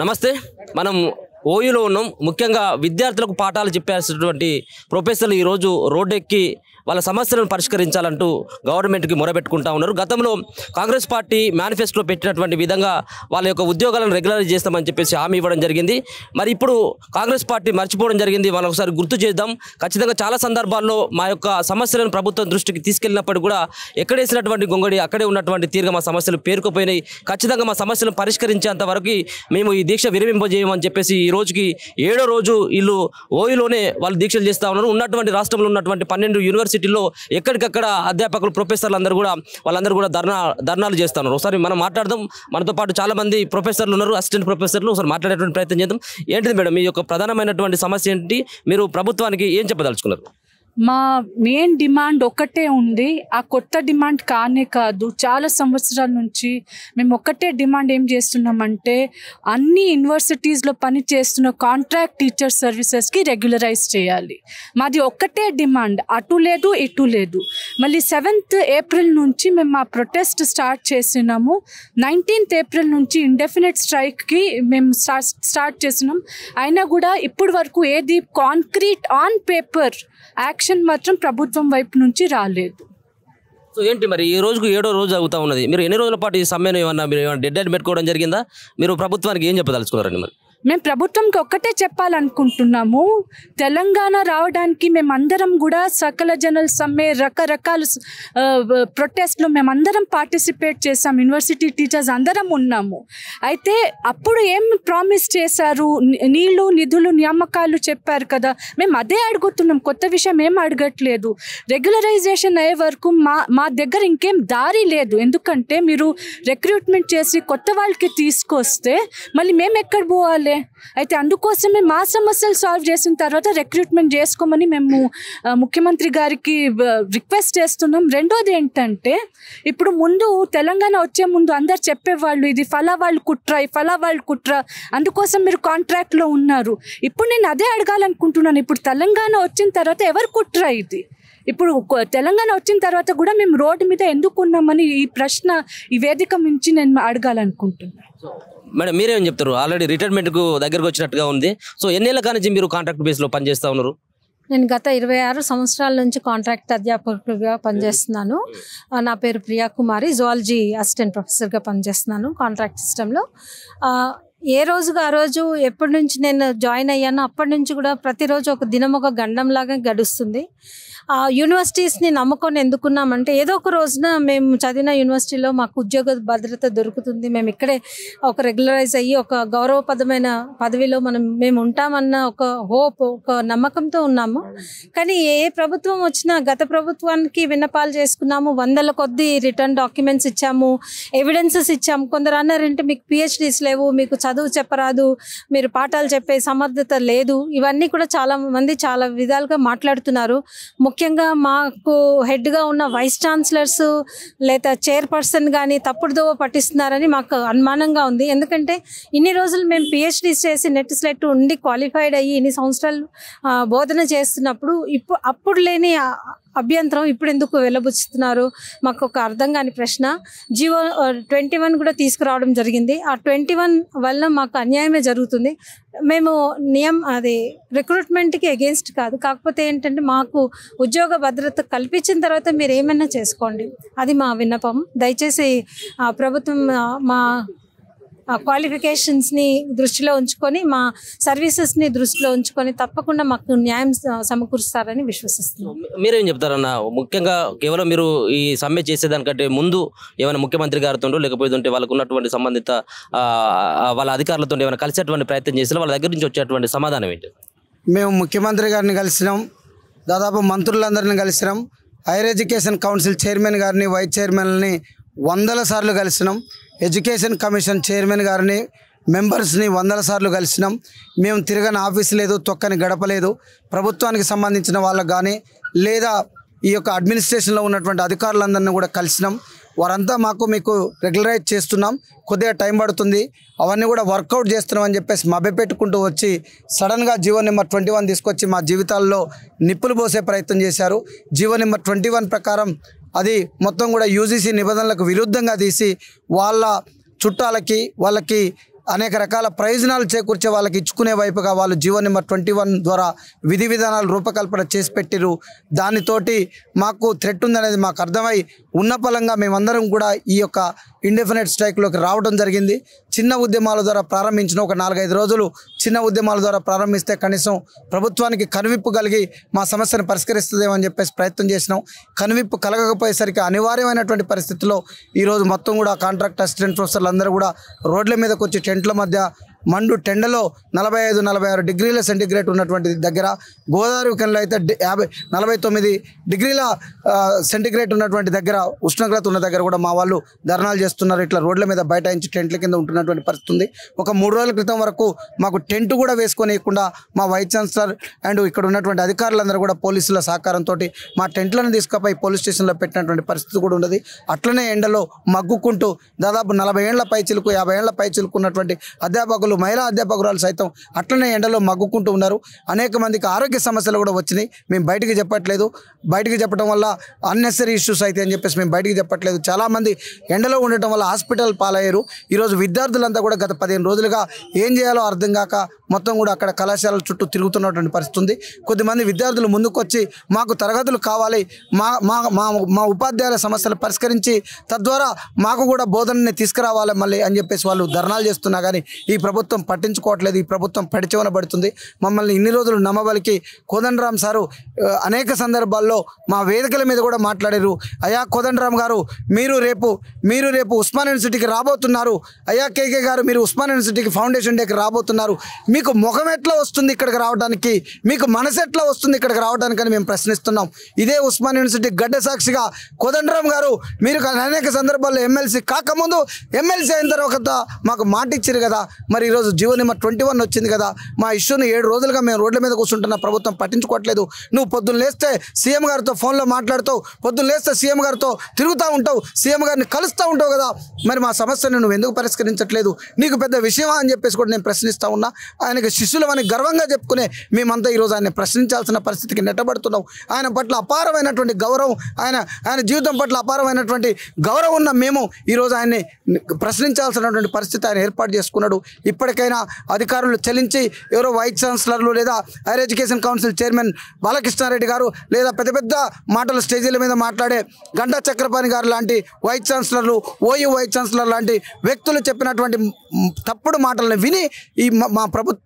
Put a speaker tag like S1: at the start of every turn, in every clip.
S1: నమస్తే. మనం ఓయూలో ఉన్నాం. ముఖ్యంగా విద్యార్థులకు పాఠాలు చెప్పాల్సినటువంటి ప్రొఫెసర్లు ఈరోజు రోడ్డెక్కి వాళ్ళ సమస్యలను పరిష్కరించాలంటూ గవర్నమెంట్కి మొరబెట్టుకుంటా ఉన్నారు. గతంలో కాంగ్రెస్ పార్టీ మేనిఫెస్టోలో పెట్టినటువంటి విధంగా వాళ్ళ యొక్క ఉద్యోగాలను రెగ్యులరైజ్ చేస్తామని చెప్పేసి హామీ ఇవ్వడం జరిగింది. మరి ఇప్పుడు కాంగ్రెస్ పార్టీ మర్చిపోవడం జరిగింది. వాళ్ళని ఒకసారి గుర్తు చేద్దాం. ఖచ్చితంగా చాలా సందర్భాల్లో మా యొక్క సమస్యలను ప్రభుత్వం దృష్టికి తీసుకెళ్ళినప్పుడు కూడా ఎక్కడేసినటువంటి గొంగడి అక్కడే ఉన్నటువంటి తీరుగా మా సమస్యలు పేరుకుపోయినాయి. ఖచ్చితంగా మా సమస్యలను పరిష్కరించేంత వరకు మేము ఈ దీక్ష విరమింపజేయమని చెప్పేసి ఈ రోజుకి 7వ రోజు వీళ్ళు ఓయూలోనే వాళ్ళు దీక్షలు చేస్తూ ఉన్నారు. ఉన్నటువంటి రాష్ట్రంలో ఉన్నటువంటి 12 యూనివర్సిటీల్లో ఎక్కడికక్కడ అధ్యాపకులు ప్రొఫెసర్లు అందరూ కూడా వాళ్ళందరూ కూడా ధర్నాలు చేస్తున్నారు. ఒకసారి మనం మాట్లాడదాం. మనతో పాటు చాలా మంది ప్రొఫెసర్లు ఉన్నారు, అసిస్టెంట్ ప్రొఫెసర్లు. ఒకసారి మాట్లాడేటువంటి ప్రయత్నం చేద్దాం. ఏంటిది మేడం మీ యొక్క ప్రధానమైనటువంటి సమస్య ఏంటి? మీరు ప్రభుత్వానికి ఏం చెప్పదలుచుకున్నారు?
S2: మా మెయిన్ డిమాండ్ ఒక్కటే ఉంది. ఆ కొత్త డిమాండ్ కానే కాదు, చాలా సంవత్సరాల నుంచి మేము ఒక్కటే డిమాండ్ ఏం చేస్తున్నామంటే అన్ని యూనివర్సిటీస్లో పని చేస్తున్న కాంట్రాక్ట్ టీచర్ సర్వీసెస్కి రెగ్యులరైజ్ చేయాలి. మాది ఒక్కటే డిమాండ్, అటు లేదు ఇటు లేదు. మళ్ళీ 7th ఏప్రిల్ నుంచి మేము ఆ ప్రొటెస్ట్ స్టార్ట్ చేసినాము. 19th ఏప్రిల్ నుంచి ఇండెఫినెట్ స్ట్రైక్కి మేము స్టార్ట్ చేసినాం. అయినా కూడా ఇప్పటి వరకు ఏది కాంక్రీట్ ఆన్ పేపర్ యాక్షన్ మాత్రం ప్రభుత్వం వైపు నుంచి రాలేదు.
S1: సో ఏంటి మరి ఈ రోజుకు 7వ రోజు అవుతా ఉన్నది. మీరు ఎన్ని రోజుల పాటు ఈ సమ్మెను మీరు ఏమన్నా డెడ్ లైన్ పెట్టుకోవడం జరిగిందా? మీరు ప్రభుత్వానికి ఏం చెప్పదలుచుకున్నారండి? మరి
S2: మేము ప్రభుత్వంకి ఒక్కటే చెప్పాలనుకుంటున్నాము, తెలంగాణ రావడానికి మేమందరం కూడా సకల జనరల్ సమ్మె రకరకాల ప్రొటెస్ట్లో మేమందరం పార్టిసిపేట్ చేసాం. యూనివర్సిటీ టీచర్స్ అందరం ఉన్నాము. అయితే అప్పుడు ఏం ప్రామిస్ చేశారు? నీళ్లు నిధులు నియామకాలు చెప్పారు కదా. మేము అదే అడుగుతున్నాం, కొత్త విషయం ఏం అడగట్లేదు. రెగ్యులరైజేషన్ అయ్యే వరకు మా దగ్గర ఇంకేం దారి లేదు. ఎందుకంటే మీరు రిక్రూట్మెంట్ చేసి కొత్త వాళ్ళకి తీసుకొస్తే మళ్ళీ మేము ఎక్కడ పోవాలి? అయితే అందుకోసమే మా సమస్యలు సాల్వ్ చేసిన తర్వాత రిక్రూట్మెంట్ చేసుకోమని మేము ముఖ్యమంత్రి గారికి రిక్వెస్ట్ చేస్తున్నాం. రెండోది ఏంటంటే ఇప్పుడు ముందు తెలంగాణ వచ్చే ముందు అందరు చెప్పేవాళ్ళు ఇది ఫలా వాళ్ళు కుట్ర, ఈ ఫలా వాళ్ళు కుట్ర, అందుకోసం మీరు కాంట్రాక్ట్లో ఉన్నారు. ఇప్పుడు నేను అదే అడగాలనుకుంటున్నాను, ఇప్పుడు తెలంగాణ వచ్చిన తర్వాత ఎవరు కుట్ర ఇది? ఇప్పుడు తెలంగాణ వచ్చిన తర్వాత కూడా మేము రోడ్డు మీద ఎందుకు ఉన్నామని ఈ ప్రశ్న ఈ వేదిక నుంచి నేను అడగాలనుకుంటున్నాను.
S1: మేడం మీరేం చెప్తారు? ఆల్రెడీ రిటైర్మెంట్కు దగ్గరకు వచ్చినట్టుగా ఉంది. సో ఎన్నేళ్ళ నుంచి మీరు కాంట్రాక్ట్ బేస్లో పనిచేస్తూ ఉన్నారు?
S3: నేను గత 26 సంవత్సరాల నుంచి కాంట్రాక్ట్ అధ్యాపకులుగా పనిచేస్తున్నాను. నా పేరు ప్రియా కుమారి, జువాలజీ అసిస్టెంట్ ప్రొఫెసర్గా పనిచేస్తున్నాను కాంట్రాక్ట్ సిస్టంలో. ఏ రోజుగా ఆ రోజు ఎప్పటి నుంచి నేను జాయిన్ అయ్యానో అప్పటి నుంచి కూడా ప్రతిరోజు ఒక దినం ఒక గండంలాగా గడుస్తుంది. యూనివర్సిటీస్ని నమ్ముకొని ఎందుకున్నామంటే ఏదో ఒక రోజున మేము చదివిన యూనివర్సిటీలో మాకు ఉద్యోగ భద్రత దొరుకుతుంది, మేము ఇక్కడే ఒక రెగ్యులరైజ్ అయ్యి ఒక గౌరవప్రదమైన పదవిలో మేము ఉంటామన్న ఒక హోప్, ఒక నమ్మకంతో ఉన్నాము. కానీ ఏ ప్రభుత్వం వచ్చినా గత ప్రభుత్వానికి విన్నపాలు చేసుకున్నాము, 100ల కొద్దీ రిటర్న్ డాక్యుమెంట్స్ ఇచ్చాము, ఎవిడెన్సెస్ ఇచ్చాము. కొందరు అన్నారంటే మీకు PhDs లేవు, మీకు చదువు చెప్పరాదు, మీరు పాఠాలు చెప్పే సమర్థత లేదు. ఇవన్నీ కూడా చాలా మంది చాలా విధాలుగా మాట్లాడుతున్నారు. ముఖ్యంగా మాకు హెడ్గా ఉన్న వైస్ ఛాన్సలర్స్ లేదా చైర్పర్సన్ కానీ తప్పుడుదోవ పట్టిస్తున్నారని మాకు అనుమానంగా ఉంది. ఎందుకంటే ఇన్ని రోజులు మేము PhDs చేసి నెట్ స్లెట్ ఉండి క్వాలిఫైడ్ అయ్యి ఇన్ని సంవత్సరాలు బోధన చేస్తున్నప్పుడు అప్పుడు లేని అభ్యంతరం ఇప్పుడు ఎందుకు వెళ్ళబుచ్చుతున్నారు? మాకు ఒక అర్థం కాని ప్రశ్న. జీవో 21 కూడా తీసుకురావడం జరిగింది. ఆ 21 వల్ల మాకు అన్యాయమే జరుగుతుంది. మేము అది రిక్రూట్మెంట్కి అగేన్స్ట్ కాదు, కాకపోతే ఏంటంటే మాకు ఉద్యోగ భద్రత కల్పించిన తర్వాత మీరు ఏమైనా చేసుకోండి, అది మా విన్నపం. దయచేసి ప్రభుత్వం మా క్వాలిఫికేషన్స్ని దృష్టిలో ఉంచుకొని మా సర్వీసెస్ని దృష్టిలో ఉంచుకొని తప్పకుండా మాకు న్యాయం సమకూరుస్తారని విశ్వసిస్తున్నాం.
S1: మీరేం చెప్తారన్న? ముఖ్యంగా కేవలం మీరు ఈ సమ్మె చేసేదానికంటే ముందు ఏమైనా ముఖ్యమంత్రి గారితో లేకపోతే వాళ్ళకు ఉన్నటువంటి సంబంధిత వాళ్ళ అధికారులతో ఏమైనా కలిసేటువంటి ప్రయత్నం చేసినా వాళ్ళ దగ్గర నుంచి వచ్చేటువంటి సమాధానం ఏంటి?
S4: మేము ముఖ్యమంత్రి గారిని కలిసినాం, దాదాపు మంత్రులందరినీ కలిసినాం, హైయర్ ఎడ్యుకేషన్ కౌన్సిల్ చైర్మన్ గారిని, వైస్ చైర్మన్ని 100ల సార్లు కలిసినాం, ఎడ్యుకేషన్ కమిషన్ చైర్మన్ గారిని, మెంబర్స్ని 100ల సార్లు కలిసినాం. మేము తిరగని ఆఫీసు లేదు, తొక్కని గడప లేదు. ప్రభుత్వానికి సంబంధించిన వాళ్ళకు కానీ లేదా ఈ యొక్క అడ్మినిస్ట్రేషన్లో ఉన్నటువంటి అధికారులందరినీ కూడా కలిసినాం. వారంతా మీకు రెగ్యులరైజ్ చేస్తున్నాం, కొద్దిగా టైం పడుతుంది, అవన్నీ కూడా వర్కౌట్ చేస్తున్నాం అని చెప్పేసి మభ్యపెట్టుకుంటూ వచ్చి సడన్గా జీవో నెంబర్ 21 తీసుకొచ్చి మా జీవితాల్లో నిప్పులు పోసే ప్రయత్నం చేశారు. జీవో నెంబర్ 21 ప్రకారం అది మొత్తం కూడా UGC నిబంధనలకు విరుద్ధంగా తీసి వాళ్ళ చుట్టాలకి వాళ్ళకి అనేక రకాల ప్రయోజనాలు చేకూర్చే వాళ్ళకి ఇచ్చుకునే వైపుగా వాళ్ళు జీవో నెంబర్ 21 ద్వారా విధి విధానాలు రూపకల్పన చేసి పెట్టిరు. దానితోటి మాకు థ్రెట్ ఉందనేది మాకు అర్థమై ఉన్న పలంగా మేమందరం కూడా ఈ యొక్క ఇండెఫినెట్ స్ట్రైక్లోకి రావడం జరిగింది. చిన్న ఉద్యమాల ద్వారా ప్రారంభించిన ఒక 4-5 రోజులు చిన్న ఉద్యమాల ద్వారా ప్రారంభిస్తే కనీసం ప్రభుత్వానికి కనువిప్పు కలిగి మా సమస్యను పరిష్కరిస్తుందేమో అని చెప్పేసి ప్రయత్నం చేసినాం. కనువిప్పు కలగకపోయేసరికి అనివార్యమైనటువంటి పరిస్థితుల్లో ఈరోజు మొత్తం కూడా కాంట్రాక్ట్ అసిస్టెంట్ ప్రొఫెసర్లు అందరూ కూడా రోడ్ల మీదకి వచ్చి టెంట్ల మధ్య మండు టెండలో 45-46 డిగ్రీల సెంటిగ్రేడ్ ఉన్నటువంటి దగ్గర, గోదావరి కెన్లో అయితే 49 డిగ్రీల సెంటిగ్రేడ్ ఉన్నటువంటి దగ్గర, ఉష్ణోగ్రత ఉన్న దగ్గర కూడా మా వాళ్ళు ధర్నాలు చేస్తున్నారు. ఇట్లా రోడ్ల మీద బైఠాయించి టెంట్ల కింద ఉంటున్నటువంటి పరిస్థితి ఉంది. ఒక 3 రోజుల క్రితం వరకు మాకు టెంట్ కూడా వేసుకొనియకుండా మా వైస్ ఛాన్సలర్ అండ్ ఇక్కడ ఉన్నటువంటి అధికారులందరూ కూడా పోలీసుల సహకారంతో మా టెంట్లను తీసుకుపోయి పోలీస్ స్టేషన్లో పెట్టినటువంటి పరిస్థితి కూడా ఉన్నది. అట్లనే ఎండలో మగ్గుకుంటూ దాదాపు 40 ఏళ్ల పైచిలుకు 50 ఏళ్ల పైచిలుకు ఉన్నటువంటి అధ్యాపకులు, మహిళా అధ్యాపకురాలు సైతం అట్లనే ఎండలో మగ్గుకుంటూ ఉన్నారు. అనేక మందికి ఆరోగ్య సమస్యలు కూడా వచ్చినాయి. మేము బయటికి చెప్పట్లేదు. బయటికి చెప్పడం వల్ల అన్నెసరీ ఇష్యూస్ అయితే అని చెప్పేసి మేము బయటికి చెప్పట్లేదు. చాలామంది ఎండలో ఉండటం వల్ల హాస్పిటల్ పాలయ్యారు. ఈరోజు విద్యార్థులంతా కూడా గత 15 రోజులుగా ఏం చేయాలో అర్థం కాక మొత్తం కూడా అక్కడ కళాశాలల చుట్టూ తిరుగుతున్నటువంటి పరిస్థితి ఉంది. కొద్దిమంది విద్యార్థులు ముందుకొచ్చి మాకు తరగతులు కావాలి, మా ఉపాధ్యాయుల సమస్యలు పరిష్కరించి తద్వారా మాకు కూడా బోధనని తీసుకురావాలి మళ్ళీ అని చెప్పేసి వాళ్ళు ధర్నాలు చేస్తున్నా కానీ ఈ ప్రభుత్వం పట్టించుకోవట్లేదు. ఈ ప్రభుత్వం పడిచెవనబడుతుంది. మమ్మల్ని ఇన్ని రోజులు నమ్మబలికి కోదండరాం సారు అనేక సందర్భాల్లో మా వేదికల మీద కూడా మాట్లాడారు. అయ్యా కోదండరాం గారు, మీరు రేపు ఉస్మాన్ యూనివర్సిటీకి రాబోతున్నారు. అయ్యా కేకే గారు, మీరు ఉస్మాన్ యూనివర్సిటీకి ఫౌండేషన్ డేకి రాబోతున్నారు. మీకు ముఖం ఎట్లా వస్తుంది ఇక్కడికి రావడానికి, మీకు మనసు ఎట్లా వస్తుంది ఇక్కడికి రావడానికి అని మేము ప్రశ్నిస్తున్నాం. ఇదే ఉస్మాన్ యూనివర్సిటీ గడ్డ సాక్షిగా కోదండరాం గారు, మీరు అనేక సందర్భాల్లో ఎమ్మెల్సీ కాకముందు ఎమ్మెల్సీ అయిన తర్వాత మాకు మాట ఇచ్చారు కదా. మరి ఈరోజు జీవో నెంబర్ 21 వచ్చింది కదా. మా ఇష్యూని 7 రోజులుగా మేము రోడ్ల మీద కూర్చుంటున్న ప్రభుత్వం పట్టించుకోవట్లేదు. నువ్వు పొద్దున్న లేస్తే సీఎం గారితో ఫోన్లో మాట్లాడుతావు, పొద్దున్న లేస్తే సీఎం గారితో తిరుగుతూ ఉంటావు, సీఎం గారిని కలుస్తూ ఉంటావు కదా. మరి మా సమస్యను నువ్వు ఎందుకు పరిష్కరించట్లేదు? నీకు పెద్ద విషయమా అని చెప్పేసి కూడా నేను ప్రశ్నిస్తూ ఉన్నా. ఆయనకు శిష్యులమని గర్వంగా చెప్పుకునే మేమంతా ఈరోజు ఆయన ప్రశ్నించాల్సిన పరిస్థితికి నెట్టబడుతున్నాం. ఆయన పట్ల అపారమైనటువంటి గౌరవం, ఆయన జీవితం పట్ల అపారమైనటువంటి గౌరవం ఉన్న మేము ఈరోజు ఆయన్ని ప్రశ్నించాల్సినటువంటి పరిస్థితి ఆయన ఏర్పాటు చేసుకున్నాడు. ఇప్పటికైనా అధికారులు చెల్లించి ఎవరో వైస్ ఛాన్సలర్లు లేదా higher education council chairman Balakrishna Reddy గారు లేదా పెద్ద మాటలు స్టేజీల మీద మాట్లాడే గంటా చక్రపాణి గారు లాంటి వైస్ ఛాన్సలర్లు, ఓయూ వైస్ ఛాన్సలర్ లాంటి వ్యక్తులు చెప్పినటువంటి తప్పుడు మాటలను విని ఈ మా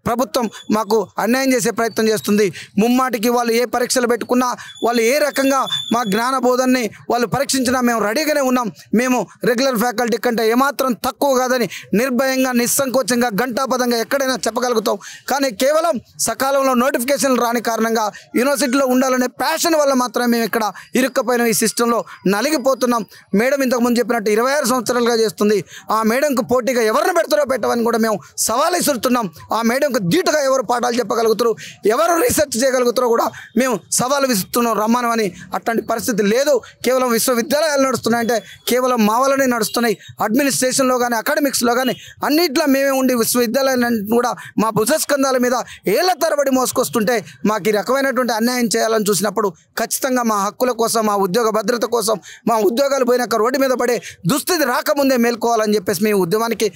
S4: ప్రభుత్వం మాకు అన్యాయం చేసే ప్రయత్నం చేస్తుంది. ముమ్మాటికి వాళ్ళు ఏ పరీక్షలు పెట్టుకున్నా, వాళ్ళు ఏ రకంగా మా జ్ఞాన బోధనని వాళ్ళు పరీక్షించినా మేము రెడీగానే ఉన్నాం. మేము రెగ్యులర్ ఫ్యాకల్టీ కంటే ఏమాత్రం తక్కువ కాదని నిర్భయంగా, నిస్సంకోచంగా, గంటాపదంగా ఎక్కడైనా చెప్పగలుగుతాం. కానీ కేవలం సకాలంలో నోటిఫికేషన్లు రాని కారణంగా యూనివర్సిటీలో ఉండాలనే ప్యాషన్ వల్ల మాత్రమే మేము ఇక్కడ ఇరుక్కపోయిన ఈ సిస్టంలో నలిగిపోతున్నాం. మేడం ఇంతకుముందు చెప్పినట్టు 26 సంవత్సరాలుగా చేస్తుంది. ఆ మేడంకు పోటీగా ఎవరిని పెడతారో పెట్టవని కూడా మేము సవాల్ ఇస్తున్నాం. ఆ మేడంకు ధీటుగా ఎవరు పాఠాలు చెప్పగలుగుతారు, ఎవరు రీసెర్చ్ చేయగలుగుతారో కూడా మేము సవాలు విసుస్తున్నాం రమ్మనమని. అట్లాంటి పరిస్థితి లేదు. కేవలం విశ్వవిద్యాలయాలు నడుస్తున్నాయంటే కేవలం మా వల్లనే నడుస్తున్నాయి. అడ్మినిస్ట్రేషన్లో కానీ అకాడమిక్స్లో కానీ అన్నిట్లో మేమే ఉండి విశ్వవిద్యాలయాన్ని కూడా మా భుజస్కంధాల మీద ఏళ్ల తరబడి మోసుకొస్తుంటే మాకు ఈ రకమైనటువంటి అన్యాయం చేయాలని చూసినప్పుడు ఖచ్చితంగా మా హక్కుల కోసం, మా ఉద్యోగ భద్రత కోసం, మా ఉద్యోగాలు పోయినాక రోడ్డు మీద పడే దుస్థితి రాకముందే మేల్కోవాలని చెప్పేసి మేము ఉద్యమానికి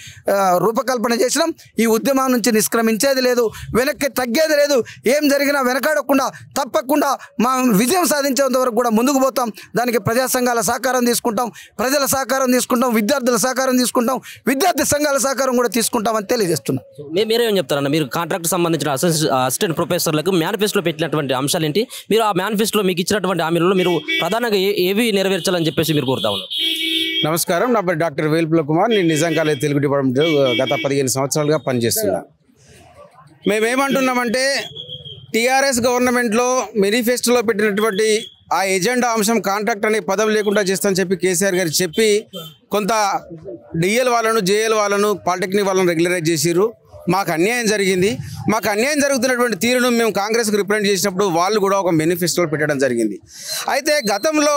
S4: రూపకల్పన చేసినాం. ఈ ఉద్యమం నుంచి నిష్క్రమించేది లేదు, వెనక్కి తగ్గేది లేదు. ఏం జరిగినా వెనకాడకుండా తప్పకుండా మా విజయం సాధించేంత వరకు కూడా ముందుకు పోతాం. దానికి ప్రజా సంఘాల సహకారం తీసుకుంటాం, ప్రజల సహకారం తీసుకుంటాం, విద్యార్థుల సహకారం తీసుకుంటాం, విద్యార్థి సంఘాల సహకారం కూడా తీసుకుంటామని తెలియజేస్తున్నాం.
S1: మీరేం చెప్తారన్న? మీరు కాంట్రాక్ట్ సంబంధించిన అసిస్టెంట్ ప్రొఫెసర్లకు మేనిఫెస్టోలో పెట్టినటువంటి అంశాలు ఏంటి? మీరు ఆ మేనిఫెస్టోలో మీకు ఇచ్చినటువంటి హామీలలో మీరు ప్రధానంగా ఏవి నెరవేర్చాలని చెప్పేసి మీరు కోరుతా ఉన్నారు?
S5: నమస్కారం, నా పేరు డాక్టర్ వేల్పుల కుమార్. నేను నిజాం కాలేజ్ తెలుగు డిపార్ట్మెంట్ గత 15 సంవత్సరాలుగా పనిచేస్తున్నా. మేమేమంటున్నామంటే టీఆర్ఎస్ గవర్నమెంట్లో మేనిఫెస్టోలో పెట్టినటువంటి ఆ ఎజెండా అంశం కాంట్రాక్ట్ అనే పదం లేకుండా చేస్తామని చెప్పి కేసీఆర్ గారు చెప్పి కొంత డిఎల్ వాళ్ళను, జేఎల్ వాళ్ళను, పాలిటెక్నిక్ వాళ్ళను రెగ్యులరైజ్ చేసిర్రు. మాకు అన్యాయం జరిగింది. మాకు అన్యాయం జరుగుతున్నటువంటి తీరును మేము కాంగ్రెస్కి రిప్రజెంట్ చేసినప్పుడు వాళ్ళు కూడా ఒక మేనిఫెస్టోలో పెట్టడం జరిగింది. అయితే గతంలో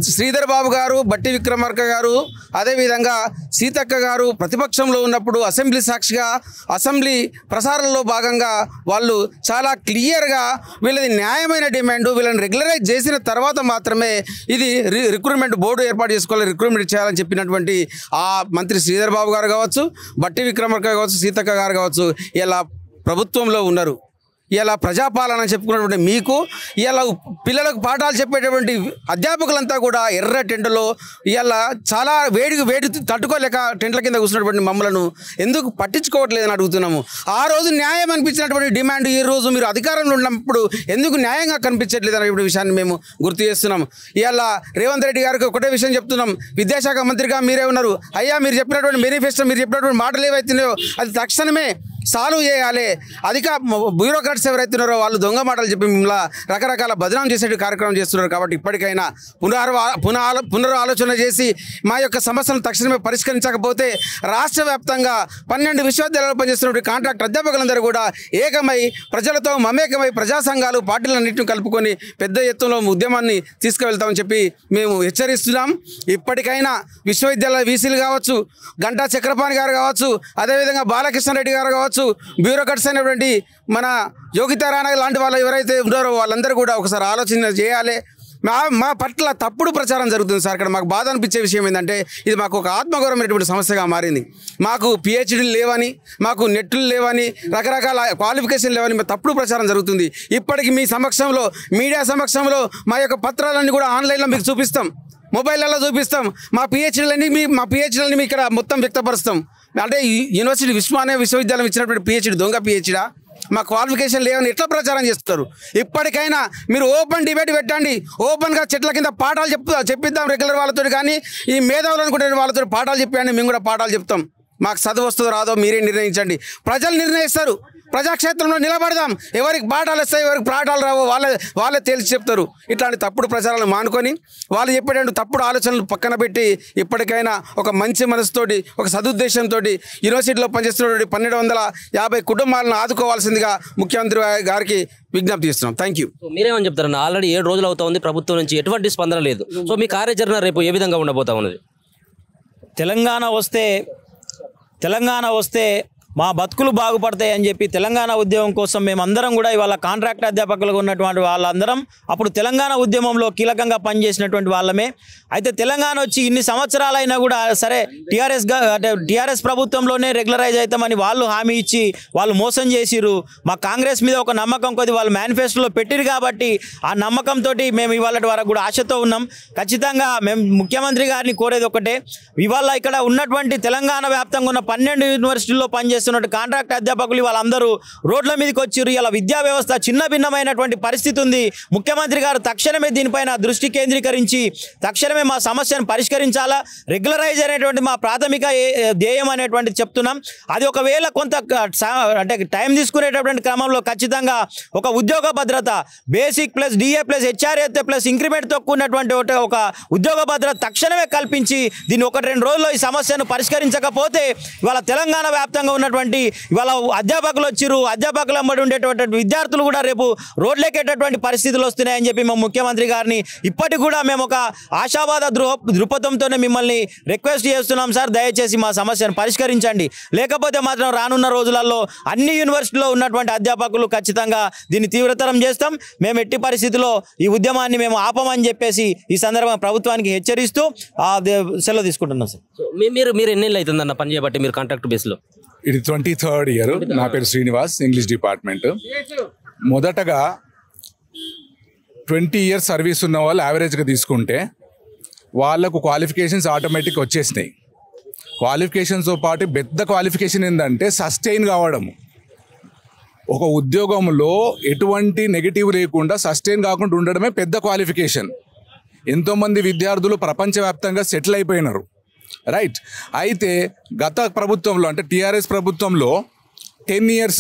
S5: శ్రీధర్ బాబు గారు, బట్టి విక్రమార్క గారు, అదేవిధంగా సీతక్క గారు ప్రతిపక్షంలో ఉన్నప్పుడు అసెంబ్లీ సాక్షిగా అసెంబ్లీ ప్రసారంలో భాగంగా వాళ్ళు చాలా క్లియర్గా వీళ్ళది న్యాయమైన డిమాండ్, వీళ్ళని రెగ్యులరైజ్ చేసిన తర్వాత మాత్రమే ఇది రిక్రూట్మెంట్ బోర్డు ఏర్పాటు చేసుకోవాలి, రిక్రూట్మెంట్ చేయాలని చెప్పినటువంటి ఆ మంత్రి శ్రీధర్ బాబు గారు కావచ్చు, బట్టి విక్రమార్క కావచ్చు, సీతక్క గారు కావచ్చు, ఇలా ప్రభుత్వంలో ఉన్నారు. ఇలా ప్రజాపాలన చెప్పుకున్నటువంటి మీకు ఇలా పిల్లలకు పాఠాలు చెప్పేటటువంటి అధ్యాపకులంతా కూడా ఎర్ర టెంట్లో ఇలా చాలా వేడి తట్టుకోలేక టెంట్ల కింద కూర్చున్నటువంటి మమ్మలను ఎందుకు పట్టించుకోవట్లేదని అడుగుతున్నాము. ఆ రోజు న్యాయం అనిపించినటువంటి డిమాండ్ ఈ రోజు మీరు అధికారంలో ఉన్నప్పుడు ఎందుకు న్యాయంగా కనిపించట్లేదు అనే విషయాన్ని మేము గుర్తు చేస్తున్నాం. ఇలా రేవంత్ రెడ్డి గారికి ఒకటే విషయం చెప్తున్నాం. విద్యాశాఖ మంత్రిగా మీరే ఉన్నారు. అయ్యా, మీరు చెప్పినటువంటి మేనిఫెస్టో, మీరు చెప్పినటువంటి మాటలు ఏవైతున్నాయో అది తక్షణమే సాల్వ్ చేయాలి. బ్యూరోక్రాట్స్ ఎవరైతున్నారో వాళ్ళు దొంగ మాటలు చెప్పి మిమ్మల్ని రకరకాల బదనాం చేసే కార్యక్రమం చేస్తున్నారు. కాబట్టి ఇప్పటికైనా పునరాలోచన చేసి మా యొక్క సమస్యలను తక్షణమే పరిష్కరించకపోతే రాష్ట్ర వ్యాప్తంగా 12 విశ్వవిద్యాలయాలు పనిచేస్తున్నటువంటి కాంట్రాక్ట్ అధ్యాపకులందరూ కూడా ఏకమై ప్రజలతో మమేకమై ప్రజా సంఘాలు పార్టీలన్నింటిని కలుపుకొని పెద్ద ఎత్తులో ఉద్యమాన్ని తీసుకువెళ్తామని చెప్పి మేము హెచ్చరిస్తున్నాం. ఇప్పటికైనా విశ్వవిద్యాలయ వీసీలు కావచ్చు, గంటా చక్రపాణి గారు కావచ్చు, అదేవిధంగా బాలకృష్ణ రెడ్డి గారు కావచ్చు, బ్యూరోక్రాట్స్ అయినటువంటి మన యోగితా రాణా లాంటి వాళ్ళు ఎవరైతే ఉన్నారో వాళ్ళందరూ కూడా ఒకసారి ఆలోచన చేయాలి. మా పట్ల తప్పుడు ప్రచారం జరుగుతుంది సార్. ఇక్కడ మాకు బాధ అనిపించే విషయం ఏంటంటే ఇది మాకు ఒక ఆత్మగౌరవమైనటువంటి సమస్యగా మారింది. మాకు పిహెచ్డీలు లేవని, మాకు నెట్లు లేవని, రకరకాల క్వాలిఫికేషన్ లేవని తప్పుడు ప్రచారం జరుగుతుంది. ఇప్పటికి మీ సమక్షంలో, మీడియా సమక్షంలో మా యొక్క పత్రాలన్నీ కూడా ఆన్లైన్లో మీకు చూపిస్తాం, మొబైల్లో చూపిస్తాం. మా పిహెచ్డీలని ఇక్కడ మొత్తం వ్యక్తపరుస్తాం. అంటే యూనివర్సిటీ విశ్వవిద్యాలయం ఇచ్చినటువంటి పిహెచ్డీ దొంగ పిహెచ్డీడా? మా క్వాలిఫికేషన్ లేవని ఎట్లా ప్రచారం చేస్తారు? ఇప్పటికైనా మీరు ఓపెన్ డిబేట్ పెట్టండి. ఓపెన్గా చెట్ల కింద పాఠాలు చెప్పిద్దాం రెగ్యులర్ వాళ్ళతో, కానీ ఈ మేధావులు అనుకుంటే వాళ్ళతో పాఠాలు చెప్పండి. మేము కూడా పాఠాలు చెప్తాం. మాకు చదువు వస్తుందో రాదో మీరే నిర్ణయించండి. ప్రజలు నిర్ణయిస్తారు. ప్రజాక్షేత్రంలో నిలబడదాం. ఎవరికి పాఠాలు వస్తాయి, ఎవరికి పాఠాలు రావో వాళ్ళే తేల్చి చెప్తారు. ఇట్లాంటి తప్పుడు ప్రచారాలను మానుకొని వాళ్ళు చెప్పేటువంటి తప్పుడు ఆలోచనలు పక్కన పెట్టి ఇప్పటికైనా ఒక మంచి మనసుతోటి, ఒక సదుద్దేశంతో యూనివర్సిటీలో పనిచేస్తున్నటువంటి 1250 కుటుంబాలను ఆదుకోవాల్సిందిగా ముఖ్యమంత్రి గారికి విజ్ఞప్తి చేస్తున్నాం. Thank you.
S1: మీరేమని చెప్తారన్న? ఆల్రెడీ 7 రోజులు అవుతుంది, ప్రభుత్వం నుంచి ఎటువంటి స్పందన లేదు. సో మీ కార్యాచరణ రేపు ఏ విధంగా ఉండబోతా ఉన్నది?
S6: తెలంగాణ వస్తే మా బతుకులు బాగుపడతాయి అని చెప్పి తెలంగాణ ఉద్యమం కోసం మేమందరం కూడా ఇవాళ కాంట్రాక్ట్ అధ్యాపకులుగా ఉన్నటువంటి వాళ్ళందరం అప్పుడు తెలంగాణ ఉద్యమంలో కీలకంగా పనిచేసినటువంటి వాళ్ళమే. అయితే తెలంగాణ వచ్చి ఇన్ని సంవత్సరాలైనా కూడా సరే టీఆర్ఎస్ ప్రభుత్వంలోనే రెగ్యులరైజ్ అవుతామని వాళ్ళు హామీ ఇచ్చి వాళ్ళు మోసం చేసిరు. మా కాంగ్రెస్ మీద ఒక నమ్మకం కొద్ది వాళ్ళు మేనిఫెస్టోలో పెట్టిరు కాబట్టి ఆ నమ్మకంతో మేము ఇవాళ వరకు కూడా ఆశతో ఉన్నాం. ఖచ్చితంగా మేము ముఖ్యమంత్రి గారిని కోరేది ఒకటే, ఇవాళ ఇక్కడ ఉన్నటువంటి తెలంగాణ వ్యాప్తంగా ఉన్న 12 యూనివర్సిటీల్లో పనిచేస్తున్నట్టు కాంట్రాక్ట్ అధ్యాపకులు వాళ్ళందరూ రోడ్ల మీదకి వచ్చిరు. ఇలా విద్యా వ్యవస్థ చిన్న భిన్నమైనటువంటి పరిస్థితి ఉంది. ముఖ్యమంత్రి గారు తక్షణమే దీనిపైన దృష్టి కేంద్రీకరించి తక్షణమే మా సమస్యను పరిష్కరించాలా. రెగ్యులరైజ్ అనేటువంటి మా ప్రాథమిక ధ్యేయం అనేటువంటి చెప్తున్నాం. అది ఒకవేళ కొంత అంటే టైం తీసుకునేటటువంటి క్రమంలో ఖచ్చితంగా ఒక ఉద్యోగ భద్రత, basic plus DA plus HRA plus ఇంక్రిమెంట్తో కూడినటువంటి ఒక ఉద్యోగ భద్రత తక్షణమే కల్పించి దీన్ని 1-2 రోజుల్లో ఈ సమస్యను పరిష్కరించకపోతే ఇవాళ తెలంగాణ వ్యాప్తంగా ఉన్నటువంటి ఇవాళ అధ్యాపకులు వచ్చిరు, అధ్యాపకులు అమ్మడి ఉండేటువంటి విద్యార్థులు కూడా రేపు రోడ్లెక్కేటటువంటి పరిస్థితులు వస్తున్నాయని చెప్పి మేము ముఖ్యమంత్రి గారిని ఇప్పటికి కూడా మేము ఒక ఆశావాద దృక్పథంతోనే మిమ్మల్ని రిక్వెస్ట్ చేస్తున్నాం. సార్, దయచేసి మా సమస్యను పరిష్కరించండి. లేకపోతే మాత్రం రానున్న రోజులలో అన్ని యూనివర్సిటీలో ఉన్నటువంటి అధ్యాపకులు ఖచ్చితంగా దీన్ని తీవ్రతరం చేస్తాం. మేము ఎట్టి పరిస్థితుల్లో ఈ ఉద్యమాన్ని మేము ఆపమని చెప్పేసి ఈ సందర్భంగా ప్రభుత్వానికి హెచ్చరిస్తూ సెలవు తీసుకుంటున్నాం. సార్,
S1: మీరు ఎన్నేళ్ళు అవుతుందన్న పని చేయబట్టి మీరు కాంట్రాక్ట్ బేస్లో?
S7: ఇది 23rd ఇయర్. నా పేరు శ్రీనివాస్, ఇంగ్లీష్ డిపార్ట్మెంట్. మొదటగా 20 years సర్వీస్ ఉన్న వాళ్ళు యావరేజ్గా తీసుకుంటే వాళ్ళకు క్వాలిఫికేషన్స్ ఆటోమేటిక్ వచ్చేసినాయి. క్వాలిఫికేషన్స్తో పాటు పెద్ద క్వాలిఫికేషన్ ఏంటంటే సస్టైన్ కావడం. ఒక ఉద్యోగంలో ఎటువంటి నెగిటివ్ లేకుండా సస్టైన్ కాకుండా ఉండడమే పెద్ద క్వాలిఫికేషన్. ఎంతోమంది విద్యార్థులు ప్రపంచవ్యాప్తంగా సెటిల్ అయిపోయినారు, రైట్. అయితే గత ప్రభుత్వంలో అంటే టీఆర్ఎస్ ప్రభుత్వంలో 10 years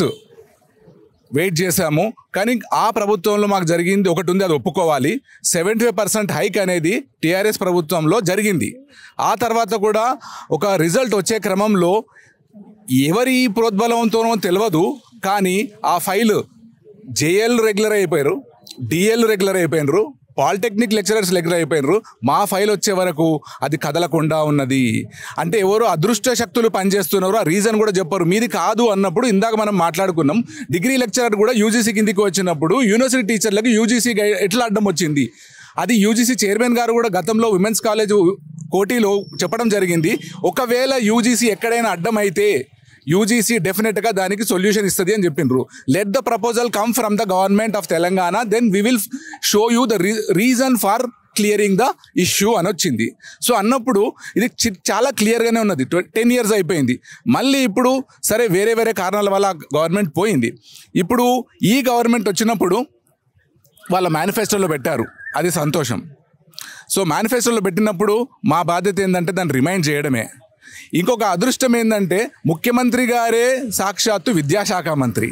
S7: వెయిట్ చేశాము. కానీ ఆ ప్రభుత్వంలో మాకు జరిగింది ఒకటి ఉంది, అది ఒప్పుకోవాలి. 75% హైక్ అనేది టీఆర్ఎస్ ప్రభుత్వంలో జరిగింది. ఆ తర్వాత కూడా ఒక రిజల్ట్ వచ్చే క్రమంలో ఎవరి ప్రోద్బలంతోనో తెలియదు, కానీ ఆ ఫైల్ జేఎల్ రెగ్యులర్ అయిపోయారు, డిఎల్ రెగ్యులర్ అయిపోయినారు, పాలిటెక్నిక్ లెక్చరర్స్ రెగ్యులర్ అయిపోయినారు. మా ఫైల్ వచ్చే వరకు అది కదలకుండా ఉన్నది. అంటే ఎవరు అదృష్ట శక్తులు పనిచేస్తున్నారు, ఆ రీజన్ కూడా చెప్పారు. మీది కాదు అన్నప్పుడు ఇందాక మనం మాట్లాడుకున్నాం. డిగ్రీ లెక్చరర్ కూడా యూజీసీ కిందికి వచ్చినప్పుడు యూనివర్సిటీ టీచర్లకు యూజీసీ ఎట్లా అడ్డం వచ్చింది? అది యూజీసీ చైర్మన్ గారు కూడా గతంలో విమెన్స్ కాలేజ్ కోటిలో చెప్పడం జరిగింది. ఒకవేళ యూజీసీ ఎక్కడైనా అడ్డం అయితే యూజీసీ డెఫినెట్గా దానికి సొల్యూషన్ ఇస్తుంది అని చెప్పిండ్రు. Let the proposal come from the government of Telangana, then we will show you the reason for clearing the issue అని వచ్చింది. సో అన్నప్పుడు ఇది చాలా క్లియర్గానే ఉన్నది. 10 years అయిపోయింది. మళ్ళీ ఇప్పుడు సరే వేరే వేరే కారణాల వల్ల గవర్నమెంట్ పోయింది. ఇప్పుడు ఈ గవర్నమెంట్ వచ్చినప్పుడు వాళ్ళ మేనిఫెస్టోలో పెట్టారు, అది సంతోషం. సో మేనిఫెస్టోలో పెట్టినప్పుడు మా బాధ్యత ఏంటంటే దాన్ని రిమైండ్ చేయడమే. ఇంకొక అదృష్టం ఏంటంటే ముఖ్యమంత్రి గారే సాక్షాత్తు విద్యాశాఖ మంత్రి.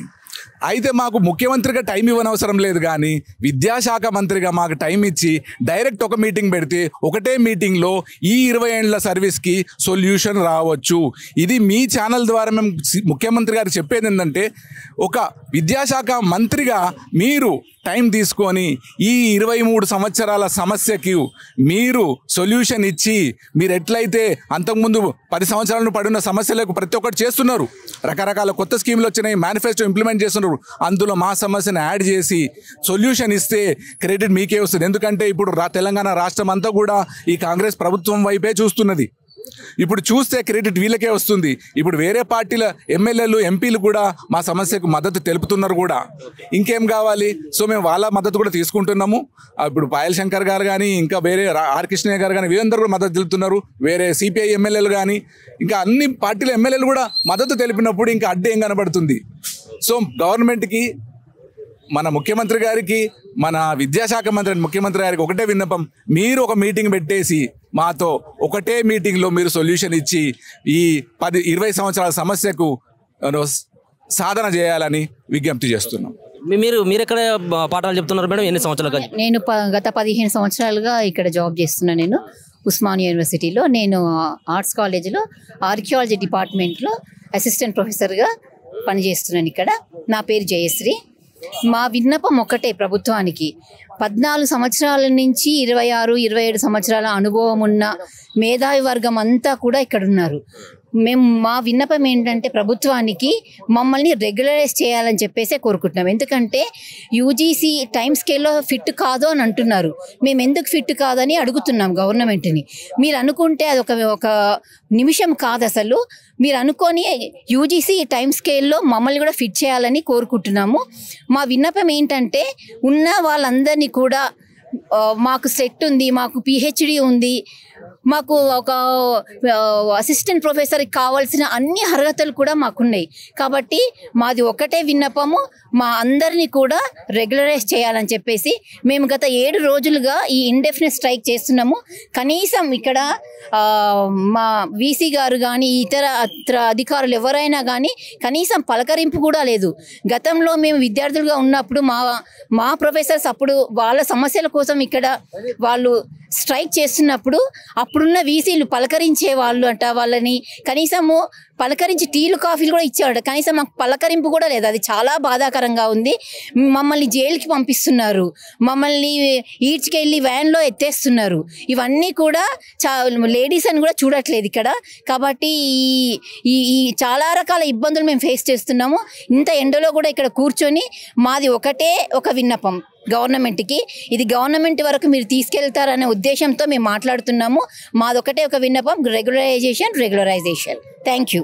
S7: అయితే మాకు ముఖ్యమంత్రిగా టైం ఇవ్వనవసరం లేదు, కానీ విద్యాశాఖ మంత్రిగా మాకు టైం ఇచ్చి డైరెక్ట్ ఒక మీటింగ్ పెడితే ఒకటే మీటింగ్లో ఈ 20 ఏళ్ల సర్వీస్కి సొల్యూషన్ రావచ్చు. ఇది మీ ఛానల్ ద్వారా మేము ముఖ్యమంత్రి గారు చెప్పేది ఏంటంటే, ఒక విద్యాశాఖ మంత్రిగా మీరు టైం తీసుకొని ఈ 23 సంవత్సరాల సమస్యకి మీరు సొల్యూషన్ ఇచ్చి, మీరు ఎట్లయితే అంతకుముందు 10 సంవత్సరాలను పడిన సమస్యలకు ప్రతి ఒక్కటి చేస్తున్నారు, రకరకాల కొత్త స్కీములు వచ్చినాయి, మేనిఫెస్టో ఇంప్లిమెంట్ చేస్తున్నారు, అందులో మా సమస్యను యాడ్ చేసి సొల్యూషన్ ఇస్తే క్రెడిట్ మీకే వస్తుంది. ఎందుకంటే ఇప్పుడు తెలంగాణ రాష్ట్రం అంతా కూడా ఈ కాంగ్రెస్ ప్రభుత్వం వైపే చూస్తున్నది. ఇప్పుడు చూస్తే క్రెడిట్ వీళ్ళకే వస్తుంది. ఇప్పుడు వేరే పార్టీల ఎమ్మెల్యేలు ఎంపీలు కూడా మా సమస్యకు మద్దతు తెలుపుతున్నారు కూడా. ఇంకేం కావాలి? సో మేము వాళ్ళ మద్దతు కూడా తీసుకుంటున్నాము. ఇప్పుడు పాయల్ శంకర్ గారు కానీ, ఇంకా వేరే ఆర్ కృష్ణయ్య గారు కానీ, వీరందరూ కూడా మద్దతు తెలుపుతున్నారు. వేరే సిపిఐ ఎమ్మెల్యేలు కానీ, ఇంకా అన్ని పార్టీల ఎమ్మెల్యేలు కూడా మద్దతు తెలిపినప్పుడు ఇంకా అడ్డేం కనబడుతుంది? సో గవర్నమెంట్కి, మన ముఖ్యమంత్రి గారికి, మన విద్యాశాఖ ముఖ్యమంత్రి గారికి ఒకటే విన్నపం, మీరు ఒక మీటింగ్ పెట్టేసి మాతో ఒకటే మీటింగ్లో మీరు సొల్యూషన్ ఇచ్చి ఈ 10-20 సంవత్సరాల సమస్యకు సాధన చేయాలని విజ్ఞప్తి చేస్తున్నాం.
S1: మీరు ఎక్కడ పాఠాలు చెప్తున్నారు మేడం? ఎన్ని సంవత్సరాలుగా?
S8: నేను గత 15 సంవత్సరాలుగా ఇక్కడ జాబ్ చేస్తున్నాను. నేను ఉస్మానియా యూనివర్సిటీలో, నేను ఆర్ట్స్ కాలేజీలో ఆర్కియాలజీ డిపార్ట్మెంట్లో అసిస్టెంట్ ప్రొఫెసర్గా పనిచేస్తున్నాను. ఇక్కడ నా పేరు జయశ్రీ. మా విన్నపం ఒక్కటే ప్రభుత్వానికి, 14 సంవత్సరాల నుంచి 26-27 సంవత్సరాల అనుభవం ఉన్న మేధావి వర్గం అంతా కూడా ఇక్కడ ఉన్నారు. మా విన్నపం ఏంటంటే ప్రభుత్వానికి మమ్మల్ని రెగ్యులరైజ్ చేయాలని చెప్పేసి కోరుకుంటున్నాం. ఎందుకంటే యూజీసీ టైం స్కేల్లో ఫిట్ కాదు అని అంటున్నారు. మేము ఎందుకు ఫిట్ కాదని అడుగుతున్నాం గవర్నమెంట్ని. మీరు అనుకుంటే అది ఒక నిమిషం కాదు అసలు. మీరు అనుకొని యూజీసీ టైం స్కేల్లో మమ్మల్ని కూడా ఫిట్ చేయాలని కోరుకుంటున్నాము. మా విన్నపం ఏంటంటే ఉన్న వాళ్ళందరినీ కూడా, మాకు సెట్ ఉంది, మాకు పిహెచ్డి ఉంది, మాకు ఒక అసిస్టెంట్ ప్రొఫెసర్కి కావాల్సిన అన్ని అర్హతలు కూడా మాకున్నాయి. కాబట్టి మాది ఒకటే విన్నపము, మా అందరినీ కూడా రెగ్యులరైజ్ చేయాలని చెప్పేసి మేము గత 7 రోజులుగా ఈ ఇండెఫినెట్ స్ట్రైక్ చేస్తున్నాము. కనీసం ఇక్కడ మా వీసీ గారు కానీ ఇతర అధికారులు ఎవరైనా కానీ కనీసం పలకరింపు కూడా లేదు. గతంలో మేము విద్యార్థులుగా ఉన్నప్పుడు మా ప్రొఫెసర్స్ అప్పుడు వాళ్ళ సమస్యల కోసం ఇక్కడ వాళ్ళు స్ట్రైక్ చేస్తున్నప్పుడు అప్పుడున్న వీసీలు పలకరించే వాళ్ళు అంట, వాళ్ళని కనీసము పలకరించి టీలు కాఫీలు కూడా ఇచ్చేవాడు. కనీసం మాకు పలకరింపు కూడా లేదు. అది చాలా బాధాకరంగా ఉంది. మమ్మల్ని జైలుకి పంపిస్తున్నారు, మమ్మల్ని ఈడ్చుకెళ్ళి వ్యాన్లో ఎత్తేస్తున్నారు. ఇవన్నీ కూడా లేడీస్ అని కూడా చూడట్లేదు ఇక్కడ. కాబట్టి ఈ చాలా రకాల ఇబ్బందులు మేము ఫేస్ చేస్తున్నాము. ఇంత ఎండలో కూడా ఇక్కడ కూర్చొని మాది ఒకటే ఒక విన్నపం గవర్నమెంట్కి, ఇది గవర్నమెంట్ వరకు మీరు తీసుకెళ్తారనే ఉద్దేశంతో మేము మాట్లాడుతున్నాము. మాదొకటే ఒక విన్నపం, రెగ్యులరైజేషన్. Thank you.